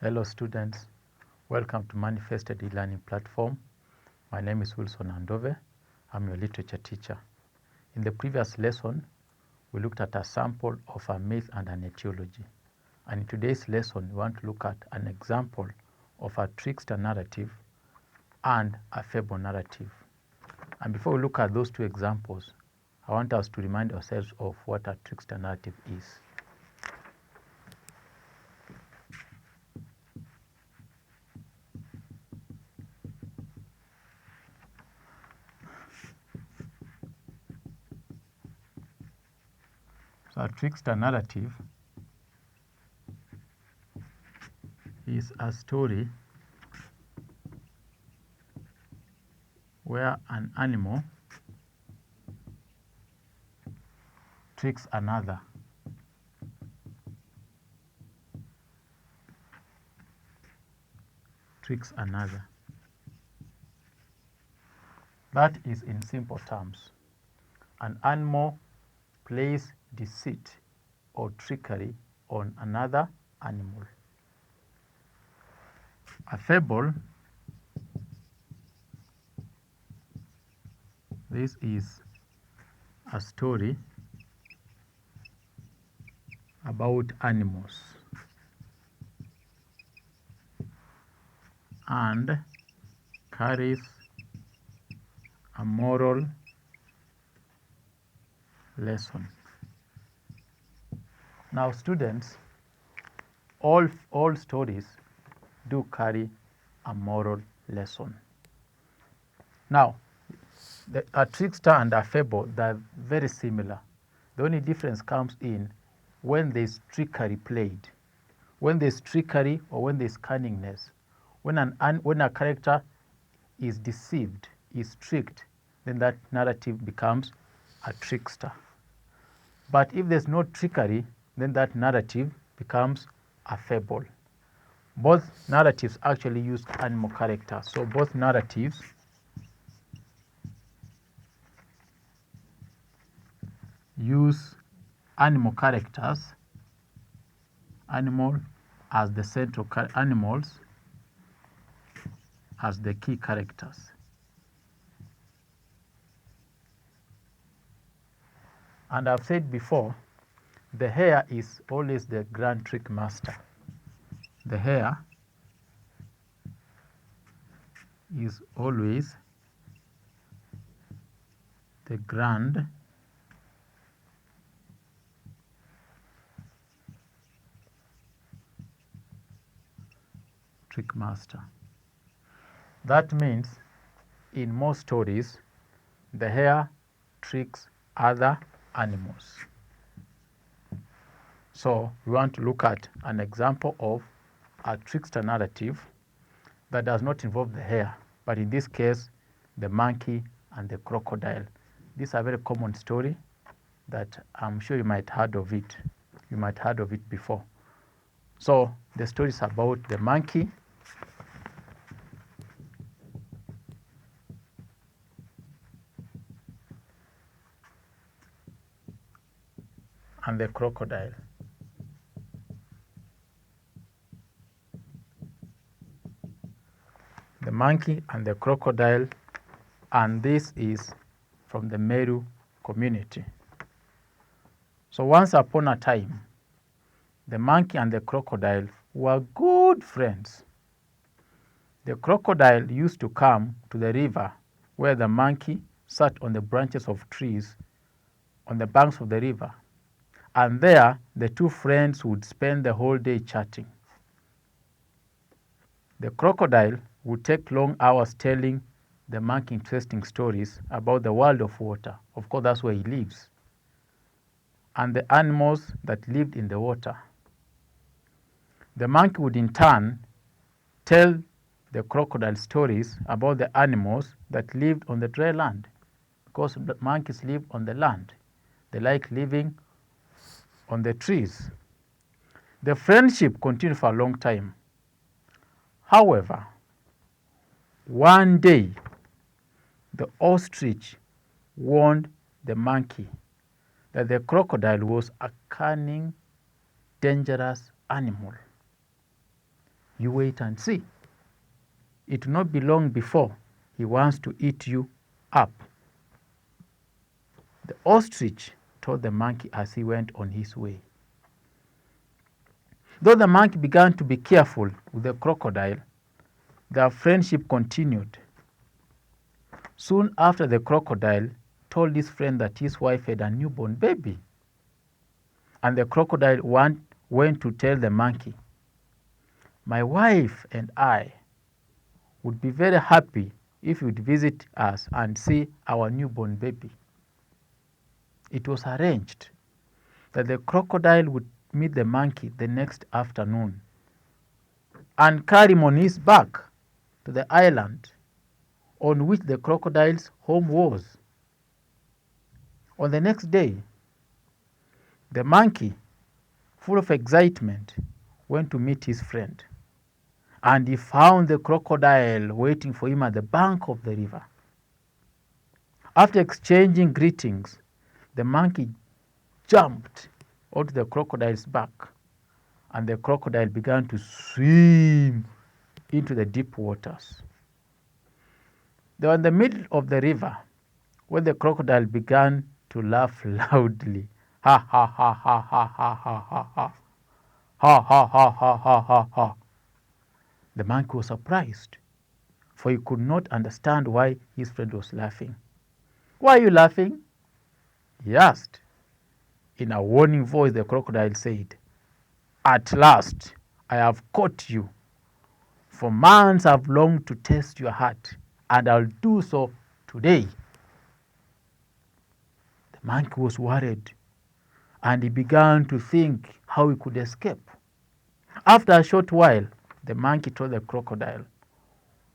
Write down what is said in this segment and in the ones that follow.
Hello students, welcome to Manifested e-learning platform. My name is Wilson Andove. I'm your literature teacher. In the previous lesson, we looked at a sample of a myth and an etiology. And in today's lesson, we want to look at an example of a trickster narrative and a fable narrative. And before we look at those two examples, I want us to remind ourselves of what a trickster narrative is. So a trickster narrative is a story where an animal tricks another. That is in simple terms. An animal plays deceit or trickery on another animal. A fable, this is a story about animals and carries a moral lesson. Now students, all stories do carry a moral lesson. Now, a trickster and a fable, they're very similar. The only difference comes in when there's trickery played. When there's trickery or when there's cunningness. When a character is deceived, is tricked, then that narrative becomes a trickster. But if there's no trickery, then that narrative becomes a fable. Both narratives actually use animal characters. So both narratives use animal characters, animal as the central animals as the key characters. And I've said before, the hare is always the grand trick master. The hare is always the grand trick master. That means in most stories, the hare tricks other animals. So we want to look at an example of a trickster narrative that does not involve the hare, but in this case, the monkey and the crocodile. This is a very common story that I'm sure you might have heard of it. You might have heard of it before. So the story is about the monkey and the crocodile. The monkey and the crocodile, and this is from the Meru community. So once upon a time, the monkey and the crocodile were good friends. The crocodile used to come to the river where the monkey sat on the branches of trees on the banks of the river. And there, the two friends would spend the whole day chatting. The crocodile would take long hours telling the monkey interesting stories about the world of water. Of course, that's where he lives. And the animals that lived in the water. The monkey would in turn tell the crocodile stories about the animals that lived on the dry land. Because the monkeys live on the land. They like living on the trees. The friendship continued for a long time. However, one day, the ostrich warned the monkey that the crocodile was a cunning dangerous animal. You wait and see. It will not be long before he wants to eat you up. The ostrich told the monkey as he went on his way. Though the monkey began to be careful with the crocodile, their friendship continued. Soon after, the crocodile told his friend that his wife had a newborn baby. And the crocodile went to tell the monkey, "My wife and I would be very happy if you would visit us and see our newborn baby." It was arranged that the crocodile would meet the monkey the next afternoon and carry him on his back to the island on which the crocodile's home was. On the next day, the monkey, full of excitement, went to meet his friend, and he found the crocodile waiting for him at the bank of the river. After exchanging greetings, the monkey jumped onto the crocodile's back, and the crocodile began to swim into the deep waters. They were in the middle of the river when the crocodile began to laugh loudly. Ha ha ha ha ha ha ha ha ha. Ha ha ha ha ha ha ha. The monkey was surprised, for he could not understand why his friend was laughing. "Why are you laughing?" he asked. In a warning voice, the crocodile said, "At last I have caught you. For months I've longed to taste your heart, and I'll do so today." The monkey was worried, and he began to think how he could escape. After a short while, the monkey told the crocodile,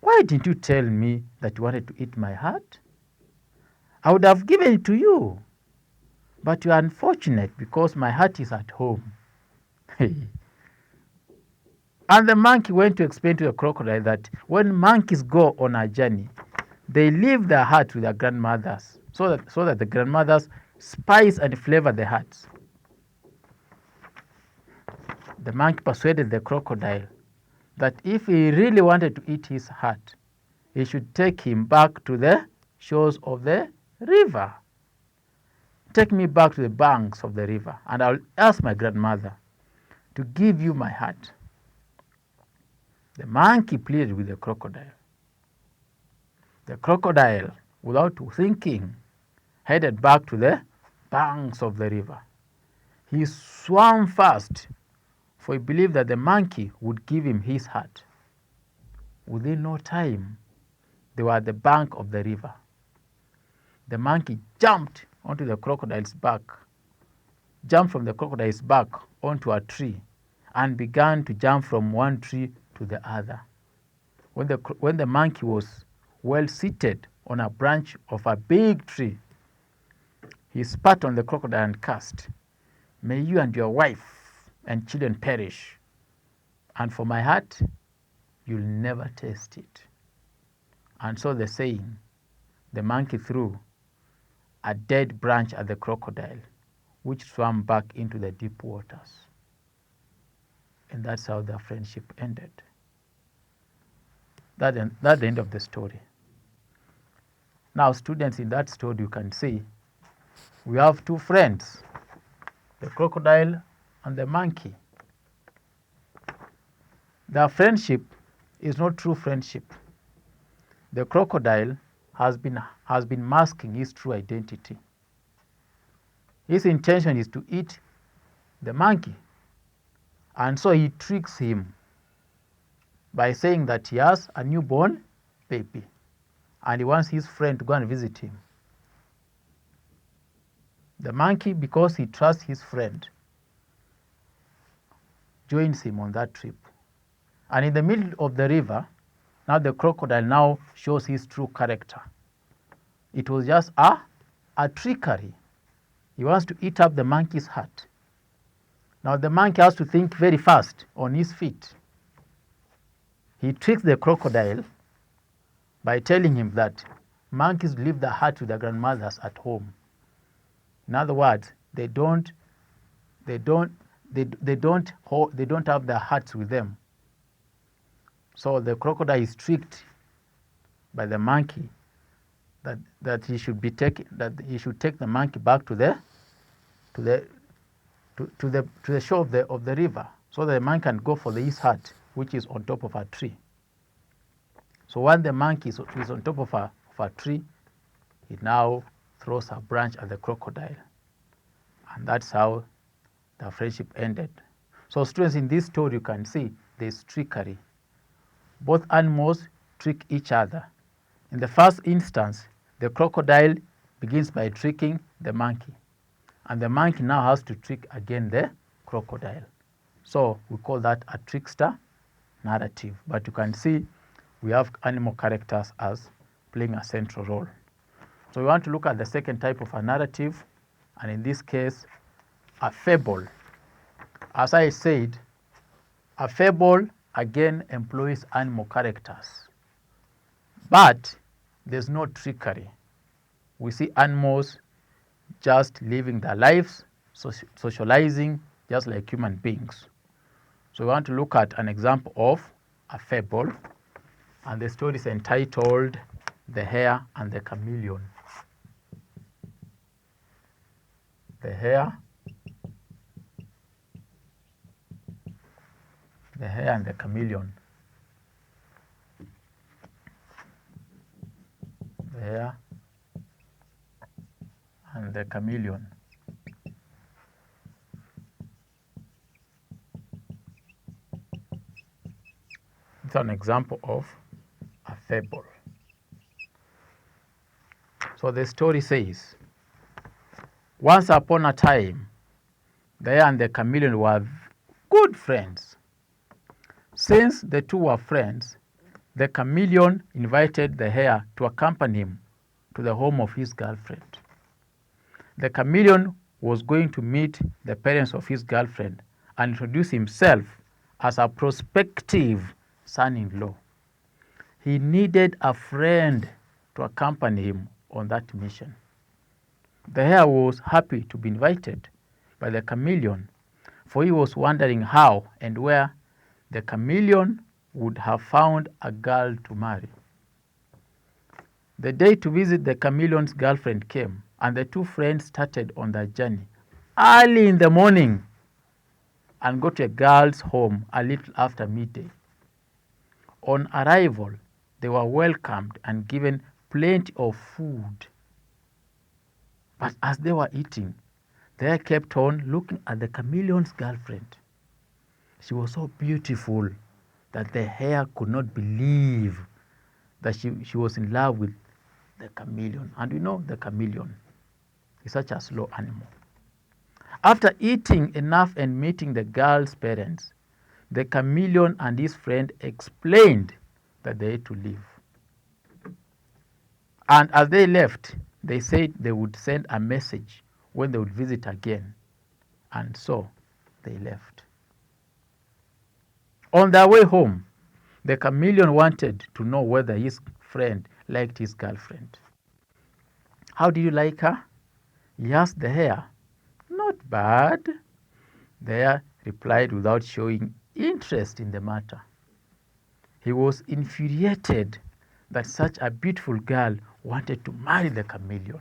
"Why didn't you tell me that you wanted to eat my heart? I would have given it to you. But you are unfortunate because my heart is at home." And the monkey went to explain to the crocodile that when monkeys go on a journey, they leave their heart with their grandmothers so that the grandmothers spice and flavor the hearts. The monkey persuaded the crocodile that if he really wanted to eat his heart, he should take him back to the shores of the river. "Take me back to the banks of the river, and I'll ask my grandmother to give you my heart." The monkey pleaded with the crocodile. The crocodile, without thinking, headed back to the banks of the river. He swam fast, for he believed that the monkey would give him his heart. Within no time, they were at the bank of the river. The monkey jumped onto the crocodile's back, jumped from the crocodile's back onto a tree, and began to jump from one tree to the other. When the monkey was well seated on a branch of a big tree, he spat on the crocodile and cursed, "May you and your wife and children perish, and for my heart, you'll never taste it." And so the saying, the monkey threw a dead branch at the crocodile, which swam back into the deep waters. And that's how their friendship ended. That's the end of the story. Now, students, in that story, you can see we have two friends, the crocodile and the monkey. Their friendship is not true friendship. The crocodile has been masking his true identity. His intention is to eat the monkey, and so he tricks him by saying that he has a newborn baby and he wants his friend to go and visit him. The monkey, because he trusts his friend, joins him on that trip. And in the middle of the river, now the crocodile now shows his true character. It was just a trickery. He wants to eat up the monkey's heart. Now the monkey has to think very fast on his feet. He tricks the crocodile by telling him that monkeys leave their heart with their grandmothers at home. In other words, they don't they don't have their hearts with them. So the crocodile is tricked by the monkey that he should take the monkey back to the shore of the river, so the monkey can go for his hut, which is on top of a tree. So when the monkey is on top of a tree, he now throws a branch at the crocodile, and that's how the friendship ended. So students, in this story you can see there's trickery. Both animals trick each other. In the first instance, the crocodile begins by tricking the monkey, and the monkey now has to trick again the crocodile. So we call that a trickster narrative. But you can see we have animal characters as playing a central role. So we want to look at the second type of a narrative, and in this case, a fable. As I said, a fable again employs animal characters, but there's no trickery. We see animals just living their lives, socializing just like human beings. So we want to look at an example of a fable, and the story is entitled The Hare and the Chameleon. The Hare and the Chameleon. The Hare and the Chameleon. It's an example of a fable. So the story says, once upon a time, the hare and the chameleon were good friends. Since the two were friends, the chameleon invited the hare to accompany him to the home of his girlfriend. The chameleon was going to meet the parents of his girlfriend and introduce himself as a prospective son-in-law. He needed a friend to accompany him on that mission. The hare was happy to be invited by the chameleon, for he was wondering how and where the chameleon would have found a girl to marry. The day to visit the chameleon's girlfriend came, and the two friends started on their journey early in the morning and got to a girl's home a little after midday. On arrival, they were welcomed and given plenty of food. But as they were eating, they kept on looking at the chameleon's girlfriend. She was so beautiful that the hare could not believe that she was in love with the chameleon. And we know the chameleon is such a slow animal. After eating enough and meeting the girl's parents, the chameleon and his friend explained that they had to leave. And as they left, they said they would send a message when they would visit again. And so they left. On their way home, the chameleon wanted to know whether his friend liked his girlfriend. How do you like her? He asked the hare. Not bad, the hare replied without showing interest in the matter. He was infuriated that such a beautiful girl wanted to marry the chameleon.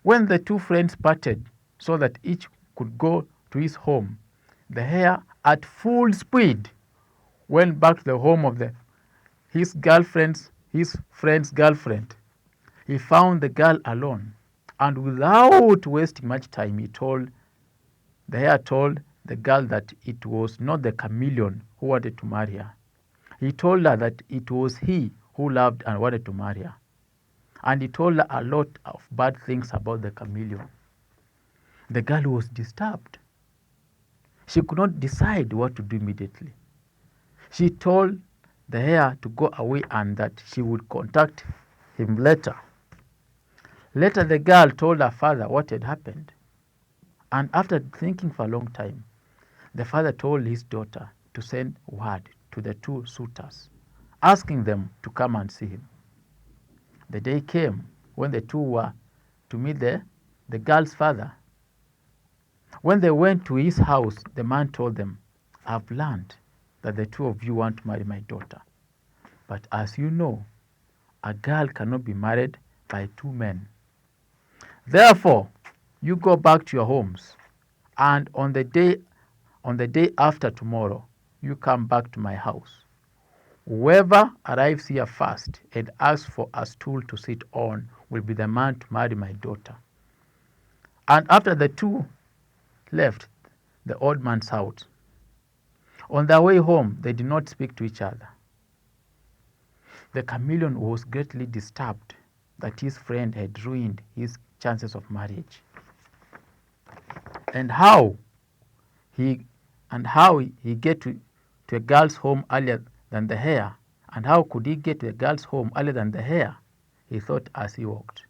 When the two friends parted so that each could go to his home, the hare at full speed went back to the home of his friend's girlfriend. He found the girl alone, and without wasting much time, the hare told the girl that it was not the chameleon who wanted to marry her. He told her that it was he who loved and wanted to marry her. And he told her a lot of bad things about the chameleon. The girl was disturbed. She could not decide what to do immediately. She told the hare to go away and that she would contact him later. Later, the girl told her father what had happened. And after thinking for a long time, the father told his daughter to send word to the two suitors, asking them to come and see him. The day came when the two were to meet the girl's father. When they went to his house, the man told them, I've learned that the two of you want to marry my daughter. But as you know, a girl cannot be married by two men. Therefore, you go back to your homes, and on the day after tomorrow, you come back to my house. Whoever arrives here first and asks for a stool to sit on will be the man to marry my daughter. And after the two left the old man's house, on their way home, they did not speak to each other. The chameleon was greatly disturbed that his friend had ruined his chances of marriage. And how he get to a girl's home earlier than the hare, and how could he get to a girl's home earlier than the hare? He thought as he walked.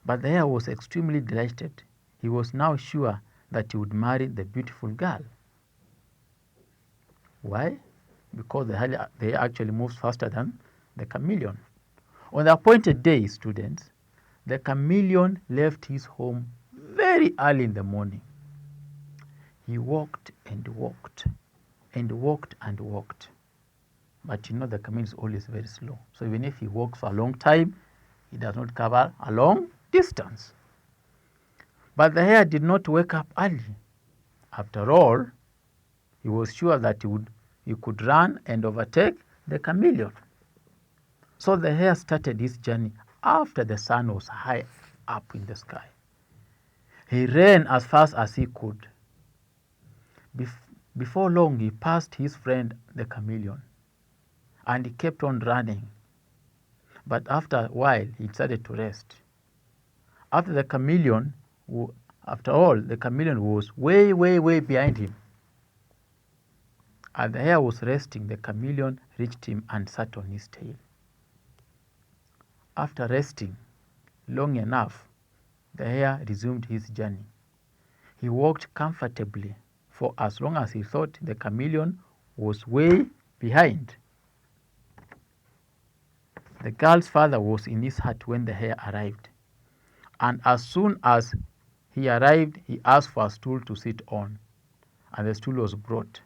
But the hare was extremely delighted. He was now sure that he would marry the beautiful girl. Why? Because the hare actually moves faster than the chameleon. On the appointed day, students, the chameleon left his home very early in the morning. He walked and walked and walked and walked. But you know the chameleon is always very slow. So even if he walks for a long time, he does not cover a long distance. But the hare did not wake up early. After all, he was sure that he could run and overtake the chameleon. So the hare started his journey after the sun was high up in the sky. He ran as fast as he could. Before long, he passed his friend the chameleon, and he kept on running. But after a while, he decided to rest. After all, the chameleon was way, way, way behind him. As the hare was resting, the chameleon reached him and sat on his tail. After resting long enough, the hare resumed his journey. He walked comfortably for as long as he thought the chameleon was way behind. The girl's father was in his hut when the hare arrived, and as soon as he arrived, he asked for a stool to sit on, and the stool was brought.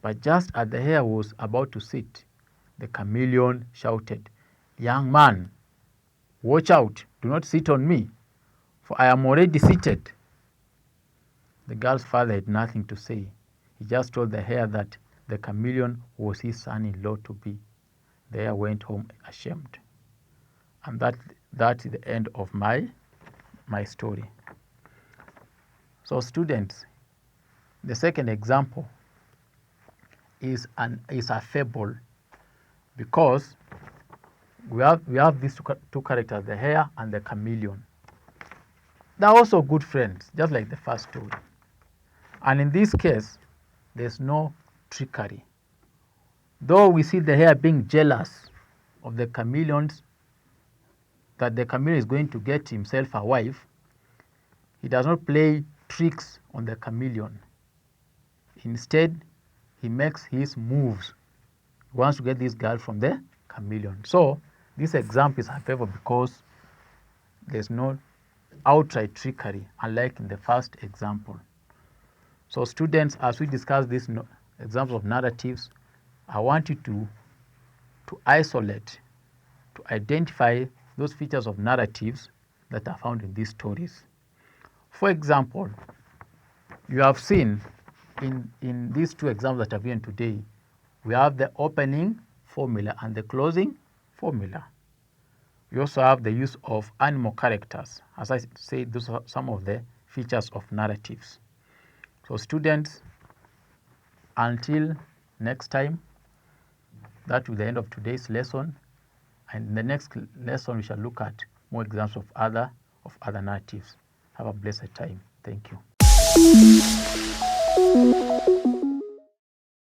But just as the hare was about to sit, the chameleon shouted, "Young man, watch out, do not sit on me, for I am already seated." The girl's father had nothing to say. He just told the hare that the chameleon was his son-in-law to be. The hare went home ashamed. And that's the end of my story. So students, the second example is a fable, because we have these two characters, the hare and the chameleon. They are also good friends, just like the first story. And in this case, there's no trickery. Though we see the hare being jealous of the chameleons, that the chameleon is going to get himself a wife, he does not play tricks on the chameleon. Instead, he makes his moves. He wants to get this girl from the chameleon. So this example is a favor because there's no outright trickery, unlike in the first example. So students, as we discuss these examples of narratives, I want you to isolate, to identify those features of narratives that are found in these stories. For example, you have seen in these two examples that I've given today, we have the opening formula and the closing formula. We also have the use of animal characters. As I said, those are some of the features of narratives. So students, until next time, that will be the end of today's lesson. And in the next lesson, we shall look at more examples of other narratives. Have a blessed time. Thank you.